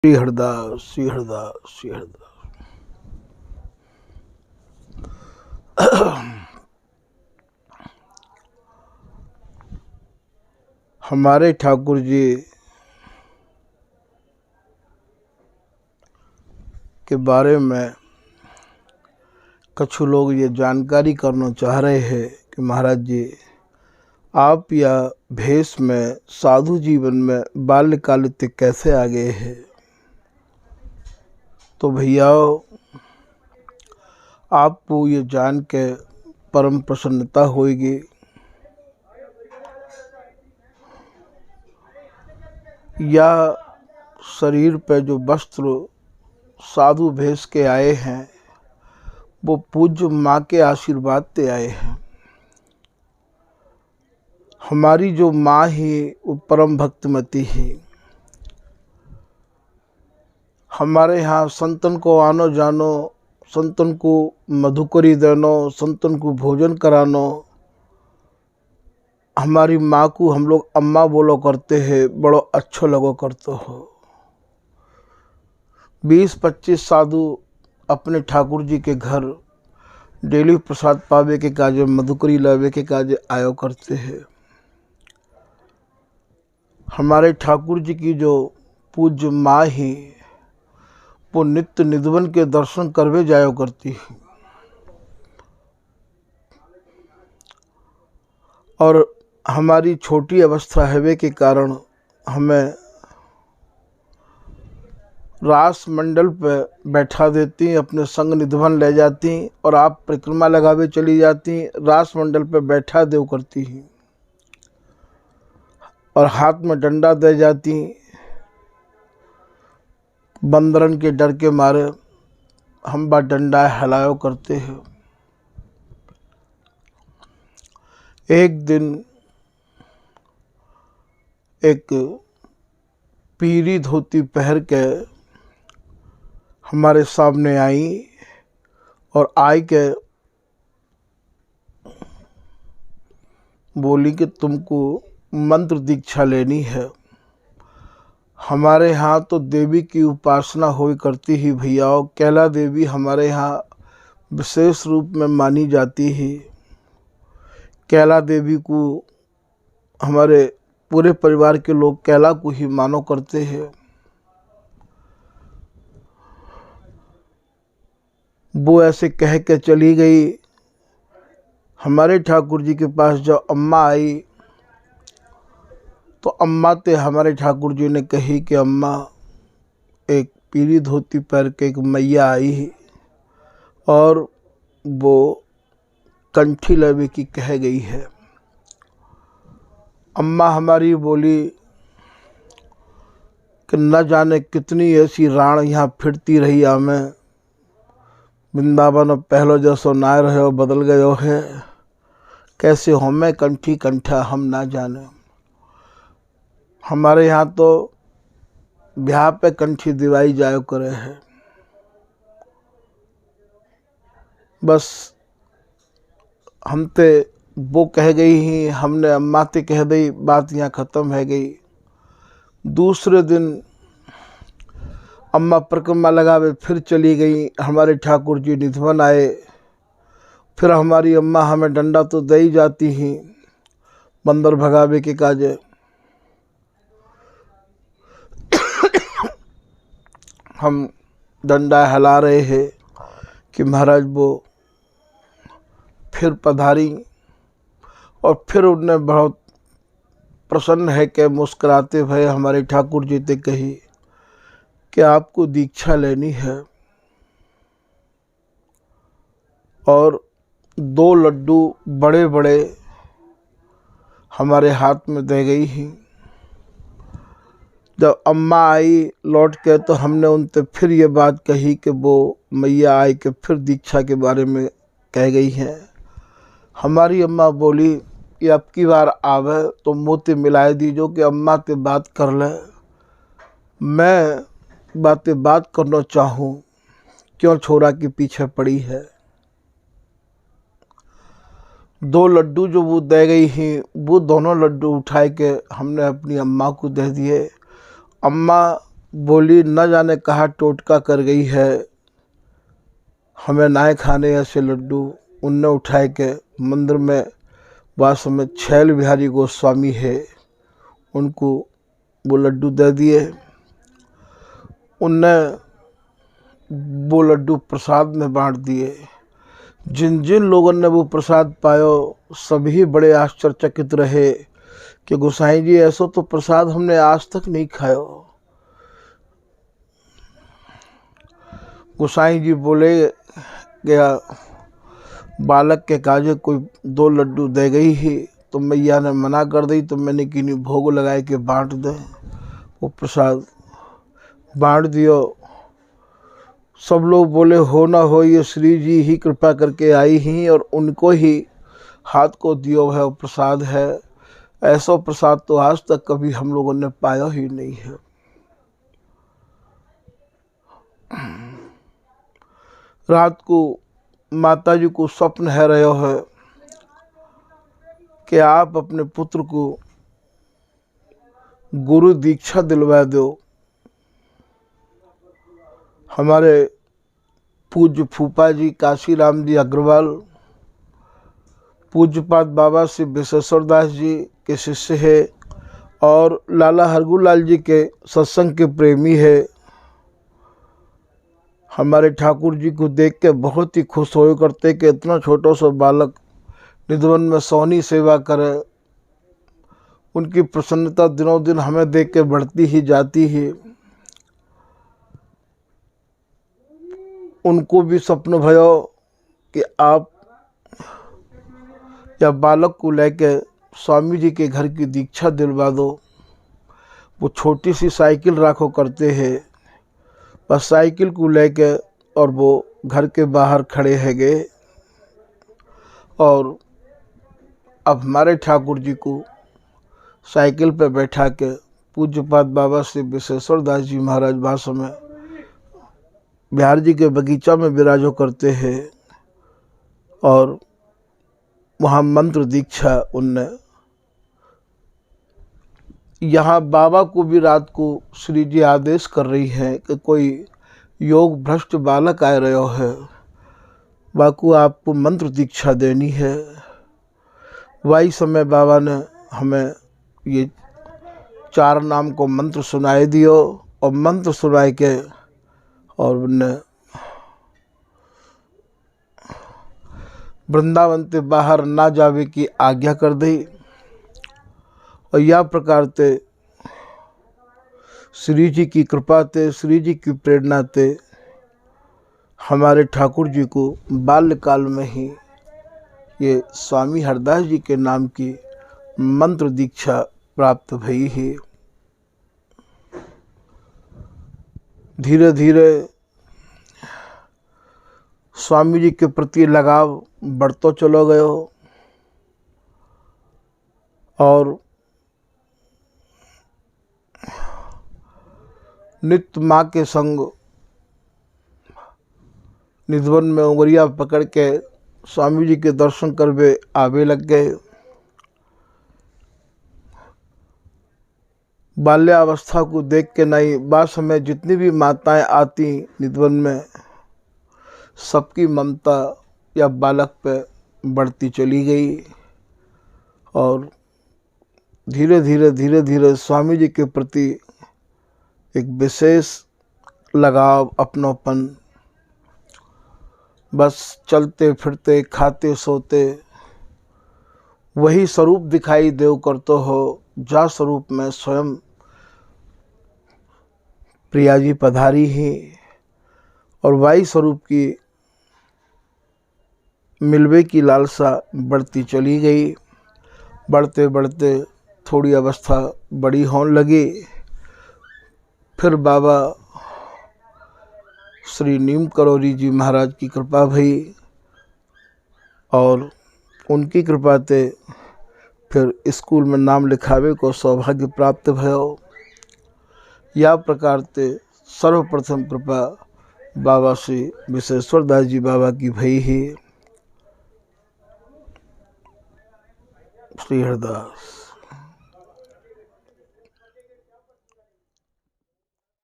श्री हरदास श्री हरदास श्री हरदास। हमारे ठाकुर जी के बारे में कुछ लोग ये जानकारी करना चाह रहे हैं कि महाराज जी आप या भेष में साधु जीवन में बाल्यकाल से कैसे आ गए हैं। तो भैया आपको ये जान के परम प्रसन्नता होगी या शरीर पे जो वस्त्र साधु भेष के आए हैं वो पूज्य माँ के आशीर्वाद से आए हैं। हमारी जो माँ ही वो परम भक्तमती है। हमारे यहाँ संतन को आनो जानो, संतन को मधुकरी देनो, संतन को भोजन करानो, हमारी माँ को हम लोग अम्मा बोलो करते हैं। बड़ो अच्छो लगो करते हो। 20-25 साधु अपने ठाकुर जी के घर डेली प्रसाद पावे के काजे, मधुकरी लावे के काजे आयो करते हैं। हमारे ठाकुर जी की जो पूज्य माँ ही वो नित्य निधवन के दर्शन करवे जायो करती है। और हमारी छोटी अवस्था हैवे के कारण हमें रास मंडल पे बैठा देती, अपने संग निधवन ले जाती और आप परिक्रमा लगावे चली जाती, रास मंडल पे बैठा देव करती ही और हाथ में डंडा दे जाती। बंदरन के डर के मारे हम बा डंडा हिलायो करते हैं। एक दिन एक पीली धोती पहन के हमारे सामने आई और आई के बोली कि तुमको मंत्र दीक्षा लेनी है। हमारे यहाँ तो देवी की उपासना होई करती ही भैया। कैला देवी हमारे यहाँ विशेष रूप में मानी जाती है। कैला देवी को हमारे पूरे परिवार के लोग कैला को ही मानो करते हैं। वो ऐसे कह के चली गई। हमारे ठाकुर जी के पास जब अम्मा आई तो अम्मा ते हमारे ठाकुर जी ने कही कि अम्मा एक पीली धोती पहन के एक मैया आई है और वो कंठी लवे की कह गई है। अम्मा हमारी बोली कि न जाने कितनी ऐसी राण यहाँ फिरती रही हमें। वृंदावन पहलो जैसो ना रहो बदल गयो है। कैसे हो मैं कंठी कंठा हम ना जाने। हमारे यहाँ तो ब्याह पे कंठी दिवाई जायो करे है। बस हम ते वो कह गई ही, हमने अम्मा ते कह दी, बात यहाँ ख़त्म है गई। दूसरे दिन अम्मा परिक्रमा लगावे फिर चली गई। हमारे ठाकुर जी निधवन आए। फिर हमारी अम्मा हमें डंडा तो दे ही जाती ही बंदर भगावे के काजे। हम डंडा हिला रहे हैं कि महाराज वो फिर पधारी और फिर उनने बहुत प्रसन्न है कि मुस्कुराते हुए हमारे ठाकुर जी से कही कि आपको दीक्षा लेनी है। और 2 लड्डू बड़े बड़े हमारे हाथ में दे गई ही। जब अम्मा आई लौट के तो हमने उनसे फिर ये बात कही कि वो मैया आई कि फिर दीक्षा के बारे में कह गई हैं। हमारी अम्मा बोली कि अब की बार आवे तो मोते मिलाए दीजो कि अम्मा ते बात कर ले। मैं बात करना चाहूँ, क्यों छोरा के पीछे पड़ी है। 2 लड्डू जो वो दे गई ही वो दोनों लड्डू उठाए के हमने अपनी अम्मा को दे दिए। अम्मा बोली न जाने कहाँ टोटका कर गई है, हमें नाय खाने ऐसे लड्डू। उनने उठाए के मंदिर में वास में छैल बिहारी गोस्वामी है, उनको वो लड्डू दे दिए। उनने वो लड्डू प्रसाद में बांट दिए। जिन जिन लोगों ने वो प्रसाद पायो सभी बड़े आश्चर्यचकित रहे कि गोसाई जी ऐसा तो प्रसाद हमने आज तक नहीं खायो। गोसाई जी बोले गया बालक के काजे कोई 2 लड्डू दे गई ही तो मैया ने मना कर दी, तो मैंने किन्हीं भोग लगाए के बांट दे। वो प्रसाद बांट दियो। सब लोग बोले हो ना हो ये श्री जी ही कृपा करके आई ही और उनको ही हाथ को दियो है प्रसाद है। ऐसा प्रसाद तो आज तक कभी हम लोगों ने पाया ही नहीं है। रात को माता जी को स्वप्न है रहा है कि आप अपने पुत्र को गुरु दीक्षा दिलवा दो। हमारे पूज्य फूफा जी काशीराम जी अग्रवाल पूज्यपाद बाबा श्री विश्वेश्वर दास जी के शिष्य है और लाला हरगुलाल जी के सत्संग के प्रेमी है। हमारे ठाकुर जी को देख के बहुत ही खुश हो करते कि इतना छोटा सा बालक निधवन में सोनी सेवा करे। उनकी प्रसन्नता दिनों दिन हमें देख के बढ़ती ही जाती है। उनको भी स्वप्न भयो कि आप या बालक को लेके स्वामी जी के घर की दीक्षा दिलवा दो। वो छोटी सी साइकिल रखो करते हैं, बस साइकिल को लेके और वो घर के बाहर खड़े है गए। और अब हमारे ठाकुर जी को साइकिल पे बैठा के पूज्यपाद बाबा श्री विश्वेश्वर दास जी महाराज भाषा में बिहार जी के बगीचा में विराजो करते हैं और वहाँ मंत्र दीक्षा उनने। यहाँ बाबा को भी रात को श्री जी आदेश कर रही हैं कि कोई योग भ्रष्ट बालक आ रहा है, बाकू आपको मंत्र दीक्षा देनी है। वही समय बाबा ने हमें ये 4 नाम को मंत्र सुनाए दियो और मंत्र सुनाए के और उनने वृंदावन ते बाहर ना जावे की आज्ञा कर दी। और यह प्रकार ते श्री जी की कृपा ते श्री जी की प्रेरणा ते हमारे ठाकुर जी को बाल्यकाल में ही ये स्वामी हरदास जी के नाम की मंत्र दीक्षा प्राप्त भई है। धीरे धीरे स्वामी जी के प्रति लगाव बढ़तो चलो गयो और नित्य माँ के संग निधवन में उंगलियां पकड़ के स्वामी जी के दर्शन करवे आवे लग गए। बाल्यावस्था को देख के नहीं, बाद समय जितनी भी माताएं आती निधवन में सबकी ममता या बालक पे बढ़ती चली गई और धीरे धीरे स्वामी जी के प्रति एक विशेष लगाव अपनोपन, बस चलते फिरते खाते सोते वही स्वरूप दिखाई देव करते हो जा स्वरूप में स्वयं प्रिया जी पधारी ही और वाई स्वरूप की मिलवे की लालसा बढ़ती चली गई। बढ़ते बढ़ते थोड़ी अवस्था बड़ी होने लगी। फिर बाबा श्री नीम करोरी जी महाराज की कृपा भई और उनकी कृपा ते फिर स्कूल में नाम लिखावे को सौभाग्य प्राप्त भयो। या प्रकार ते सर्वप्रथम कृपा बाबा श्री विश्वेश्वर दास जी बाबा की भई ही। श्री हरदास।